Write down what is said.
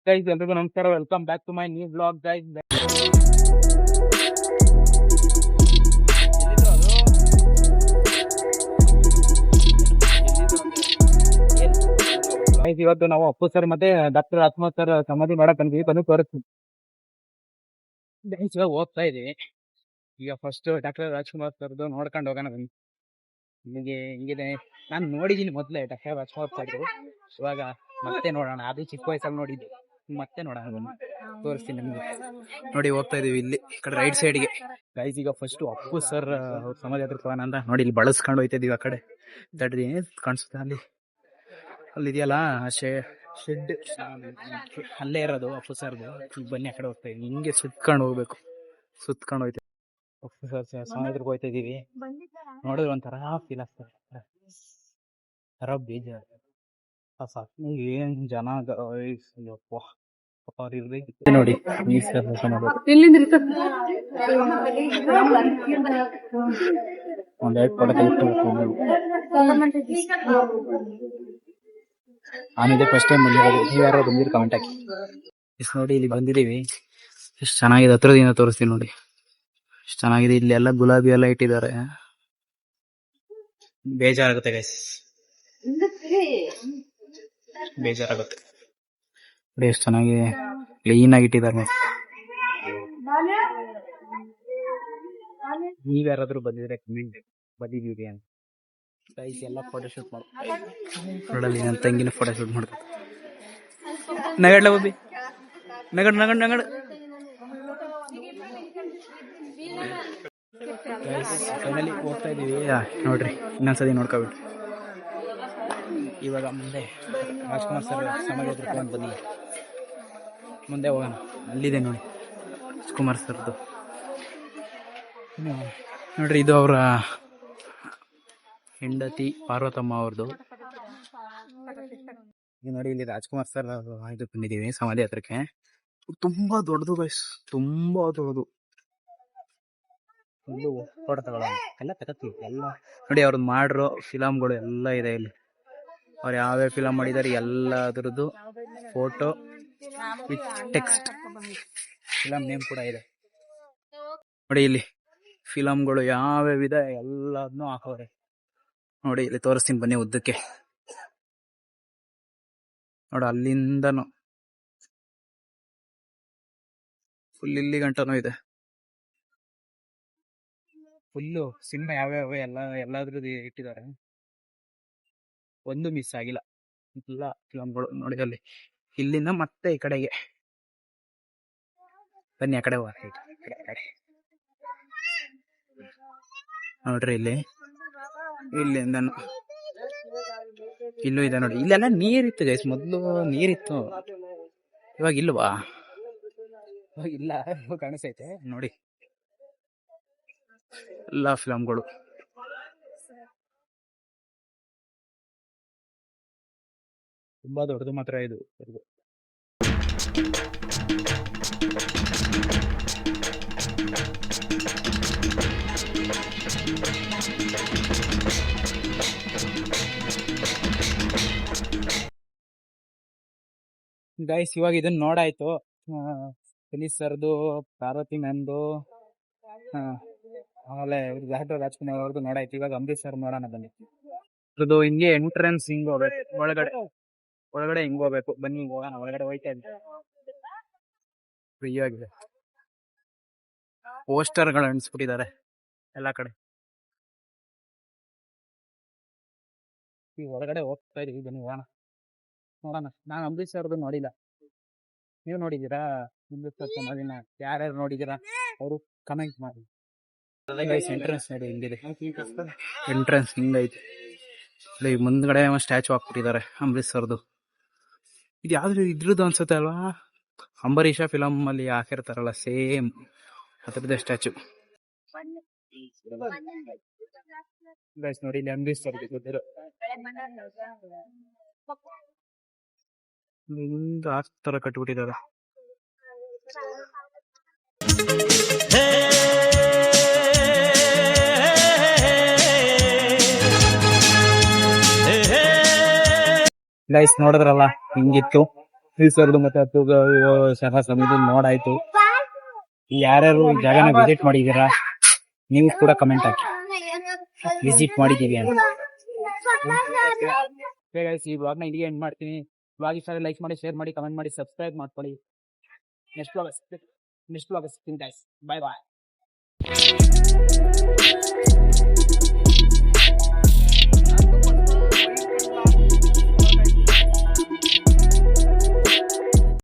Guys ಎಲ್ರಿಗೂ ನಮಸ್ಕಾರ, welcome back to my new blog guys. ಇವತ್ತು ನಾವು ಅಪ್ಪು ಸರ್ ಮತ್ತೆ ಡಾಕ್ಟರ್ ರಾಜ್ಕುಮಾರ್ ಸರ್ ಸಮಾಧಿ ಮಾಡಕ್ ಬಂದ್ವಿ, ಬಂದು ತೋರಿಸ್ತೀವಿ. ಗೈಸ್ ಇವಾಗ ಹೋಗ್ತಾ ಇದೀವಿ. ಈಗ ಫಸ್ಟ್ ಡಾಕ್ಟರ್ ರಾಜ್ಕುಮಾರ್ ಸರ್ದು ನೋಡ್ಕೊಂಡು ಹೋಗೋಣ ಬನ್ನಿ. ನಿಮಗೆ ಹಿಂಗಿದೆ, ನಾನು ನೋಡಿದೀನಿ ಮೊದಲೇ ಡಾಕ್ಟರ್ ರಾಜ್ಕುಮಾರ್ ಸರ್. ಇವಾಗ ಮತ್ತೆ ನೋಡೋಣ, ಅದು ಚಿಕ್ಕ ವಯಸ್ಸಲ್ಲಿ ನೋಡಿದ್ದೆ, ಮತ್ತೆ ನೋಡೋಣ ಬನ್ನಿ, ತೋರಿಸ್ತೀನಿ ನಿಮ್ಗೆ. ನೋಡಿ ಹೋಗ್ತಾ ಇದೀವಿ ಇಲ್ಲಿ ಈ ಕಡೆ ರೈಟ್ ಸೈಡ್ಗೆ. ಗೈಸ್ ಈಗ ಫಸ್ಟ್ ಅಪ್ಪು ಸರ್ ಸಮಾಧಿ ಹತ್ರ ಹೋಗೋಣ ಅಂತ ನೋಡಿ ಇಲ್ಲಿ ಬಳಸ್ಕೊಂಡು ಹೋಯ್ತಾ ಇದೀವಿ. ಆ ಕಡೆ ತಡ್ರಿ ಕಾಣಿಸುತ್ತೆ, ಅಲ್ಲಿ ಇದೆಯಲ್ಲ ಶೆಡ್, ಅಲ್ಲೇ ಇರೋದು ಅಪ್ಪು ಸರ್ದು. ಬನ್ನಿ ಆ ಕಡೆ ಹೋಗ್ತಾ ಇದೀವಿ, ಹಿಂಗೆ ಸುತ್ಕೊಂಡು ಹೋಗ್ಬೇಕು, ಸುತ್ಕೊಂಡು ಹೋಯ್ತಾ ಅಪ್ಪು ಸರ್ ಸಮಾಧಿ ಹತ್ರಕ್ಕೆ ಹೋಯ್ತಾ ಇದೀವಿ. ನೋಡಿದ್ರೆ ಒಂಥರ ಫೀಲ್ ಆಗ್ತದೆ, ಥರ ಬೇಜಾರು. ಏನ್ ಜನ ನೋಡಿ ನಾನಿದೆ ಫಸ್ಟ್ ಟೈಮ್ ಬಂದಿರೋದು. ನೀವು ಯಾರು ಬಂದಿರಿ ಕಮೆಂಟ್ ಹಾಕಿ. ಇಷ್ಟು ನೋಡಿ ಇಲ್ಲಿ ಬಂದಿದ್ದೀವಿ, ಎಷ್ಟು ಚೆನ್ನಾಗಿದೆ, ಹತ್ರದಿಂದ ತೋರಿಸ್ತೀನಿ ನೋಡಿ ಎಷ್ಟು ಚೆನ್ನಾಗಿದೆ. ಇಲ್ಲಿ ಎಲ್ಲ ಗುಲಾಬಿ ಎಲ್ಲ ಇಟ್ಟಿದ್ದಾರೆ, ಬೇಜಾರಾಗುತ್ತೆ ಗೈಸ್, ಬೇಜಾರಾಗುತ್ತೆ ನೋಡಿ ಎಷ್ಟು ಚೆನ್ನಾಗಿ ಕ್ಲೀನ್ ಆಗಿ ಇಟ್ಟಿದ್ದಾರೆ. ನೀವ್ಯಾರಾದ್ರೂ ಬಂದಿದ್ರೆ ಕಮೆಂಟ್ ಬಂದಿದ್ದೀವಿ ಅಂತ. ಗೈಸ್ ಎಲ್ಲ ಫೋಟೋ ಶೂಟ್ ನೋಡಲ್ಲಿ ನನ್ನ ತಂಗಿನ ಫೋಟೋ ಶೂಟ್ ಮಾಡ್ತಾರೆ. ನಗಡ್ಲ ಒಬ್ಬಿ ನಗಡ್ ನಗಡ್ ನಗಡ್. ಫೈನಲಿ ಹೋಗ್ತಾ ಇದೀವಿ ನೋಡ್ರಿ, ಇನ್ನೊಂದ್ಸತಿ ನೋಡ್ಕೊಬಿಟ್ಟು. ಇವಾಗ ಮುಂದೆ ರಾಜ್ಕುಮಾರ್ ಸರ್ ಸಮಾಧಿ ಹತ್ರ ಬನ್ನಿ, ಮುಂದೆ ಹೋಗೋಣ. ಅಲ್ಲಿದೆ ನೋಡಿ ರಾಜ್ಕುಮಾರ್ ಸರ್ದು ನೋಡ್ರಿ, ಇದು ಅವರ ಹೆಂಡತಿ ಪಾರ್ವತಮ್ಮ ಅವ್ರದ್ದು. ಈಗ ನೋಡಿ ಇಲ್ಲಿ ರಾಜ್ಕುಮಾರ್ ಸರ್ ಇದು ಬಂದಿದ್ದೀವಿ ಸಮಾಧಿ ಹತ್ರಕ್ಕೆ. ತುಂಬಾ ದೊಡ್ಡದು ಗೈಸ್, ತುಂಬಾ ದೊಡ್ಡದು. ಒಂದು ಫೋಟೋ ತಗೊಳ್ಳೋಣ, ಎಲ್ಲ ತಗತ್ತೀವಿ ಎಲ್ಲ ನೋಡಿ. ಅವ್ರದ್ದು ಮಾಡಿರೋ ಫಿಲಮ್ಗಳು ಎಲ್ಲ ಇದೆ ಇಲ್ಲಿ, ಅವ್ರು ಯಾವ್ಯಾವ ಫಿಲಮ್ ಮಾಡಿದ್ದಾರೆ ಎಲ್ಲದ್ರದ್ದು photo with text, film name ಕೂಡ ಇದೆ ನೋಡಿ. ಇಲ್ಲಿ ಫಿಲಮ್ಗಳು ಯಾವ್ಯಾವಿದೆ ಎಲ್ಲದನ್ನೂ ಹಾಕವ್ರೆ ನೋಡಿ. ಇಲ್ಲಿ ತೋರಿಸ್ತೀನಿ ಬನ್ನಿ ಉದ್ದಕ್ಕೆ ನೋಡು, ಅಲ್ಲಿಂದನು ಫುಲ್ ಇಲ್ಲಿ ಗಂಟನೂ ಇದೆ. ಫುಲ್ಲು ಸಿನಿಮಾ ಯಾವ್ಯಾವ ಎಲ್ಲದ್ರದ್ದು ಇಟ್ಟಿದ್ದಾರೆ, ಒಂದು ಮಿಸ್ ಆಗಿಲ್ಲ, ಎಲ್ಲ ಫಿಲಮ್ಗಳು ನೋಡಿ. ಅಲ್ಲಿ ಇಲ್ಲಿಂದ ಮತ್ತೆ ಈ ಕಡೆಗೆ ಬನ್ನಿ, ಆ ಕಡೆ ಹೋಗ ನೋಡ್ರಿ. ಇಲ್ಲಿಂದ ಇಲ್ಲೂ ಇದೆ ನೋಡಿ. ಇಲ್ಲೆಲ್ಲ ನೀರಿತ್ತು ಗೈಸ್, ಮೊದಲು ನೀರಿತ್ತು, ಇವಾಗ ಇಲ್ವಾ? ಇವಾಗ ಇಲ್ಲ, ಕಾಣಿಸೈತೆ ನೋಡಿ ಎಲ್ಲ ಫಿಲಮ್ಗಳು. ತುಂಬಾ ದೊಡ್ಡದು ಮಾತ್ರ ಇದು. ಗೈಸ್ ಇವಾಗ ಇದನ್ನ ನೋಡಾಯ್ತು, ಪೊಲೀಸ್ ಸರ್ದು, ಪಾರ್ವತಿ ಮ್ಯಾಮ್ದು, ಆಮೇಲೆ ಡಾಕ್ಟರ್ ರಾಜ್ಕುಮಾರ್ ಅವ್ರದ್ದು ನೋಡಾಯ್ತು. ಇವಾಗ ಅಂಬರೀಶ್ ಸರ್ ನೋಡೋಣ ಬನ್ನಿ. ಅದ್ರದ್ದು ಹಿಂಗೆ ಎಂಟ್ರೆನ್ಸ್ ಹಿಂಗ್ ಹೋಗ್ಬೇಕು, ಒಳಗಡೆ ಹಿಂಗ್ ಹೋಗ್ಬೇಕು. ಬನ್ನಿ ಹೋಗೋಣ, ಒಳಗಡೆ ಹೋಯ್ತಾ ಇದ್ದೆ. ಫ್ರೀ ಆಗಿದೆ, ಪೋಸ್ಟರ್ಗಳು ಅಂಟಿಸ್ಬಿಟ್ಟಿದ್ದಾರೆ ಎಲ್ಲಾ ಕಡೆ. ಈ ಒಳಗಡೆ ಹೋಗ್ತಾ ಇದೀವಿ, ಬನ್ನಿ ಹೋಗೋಣ ನೋಡೋಣ. ನಾನು ಅಂಬರೀಶ್ ಸರ್ದು ನೋಡಿಲ್ಲ, ನೀವು ನೋಡಿದ್ದೀರಾ? ಅಂಬರೀಶ್ ಸರ್ ಸಮಾಧಿನ ಯಾರ್ಯಾರು ನೋಡಿದ್ದೀರಾ ಅವರು ಕಮೆಂಟ್ ಮಾಡಿ. ಎಂಟ್ರೆನ್ಸ್ ನೋಡಿ ಹಿಂಗಿದೆ, ಎಂಟ್ರೆನ್ಸ್ ಹಿಂಗೈತೆ. ಇಲ್ಲಿ ಮುಂದ್ಗಡೆ ಸ್ಟ್ಯಾಚು ಹಾಕ್ಬಿಟ್ಟಿದ್ದಾರೆ ಅಂಬರೀಶ್ ಸರ್ದು. ಇದು ಯಾವ್ದು ಇದ್ರದ್ದು ಅನ್ಸುತ್ತೆ ಅಲ್ವಾ, ಅಂಬರೀಷ ಫಿಲಮ್ ಅಲ್ಲಿ ಹಾಕಿರ್ತಾರಲ್ಲ ಸೇಮ್ ಅದ್ರದ್ದೇ ಸ್ಟ್ಯಾಚು. ಗೈಸ್ ನೋಡಿ ಇಲ್ಲಿ ಅಂಬರೀಶ್ ಸರ್ ಆ ತರ ಕಟ್ಬಿಟ್ಟಿದ್ದಾರೆ. ಗೈಸ್ ನೋಡಿದ್ರಲ್ಲ ಹಿಂಗಿತ್ತು ಈ ಸರ್ದು ಮತ್ತೆ ಶರಣ ಸಮಿತಿ ನೋಡಾಯ್ತು. ಯಾರ್ಯಾರು ಈ ಜಾಗನ ವಿಸಿಟ್ ಮಾಡಿದೀರಾ ನೀವು ಕೂಡ ಕಮೆಂಟ್ ಹಾಕಿ ವಿಸಿಟ್ ಮಾಡಿದ್ದೀವಿ ಅಂತ. ಈ ಬ್ಲಾಗ್ನ ಇಲ್ಲಿಗೆ ಎಂಡ್ ಮಾಡ್ತೀನಿ. ಬ್ಲಾಗ್ ಇಷ್ಟ ಲೈಕ್ ಮಾಡಿ, ಶೇರ್ ಮಾಡಿ, ಕಮೆಂಟ್ ಮಾಡಿ, ಸಬ್ಸ್ಕ್ರೈಬ್ ಮಾಡ್ಕೊಳ್ಳಿ. ನೆಕ್ಸ್ಟ್ ಬ್ಲಾಗ್ ಸಿಗ್ತೀನಿ ಗೈಸ್. ಬಾಯ್ ಬಾಯ್.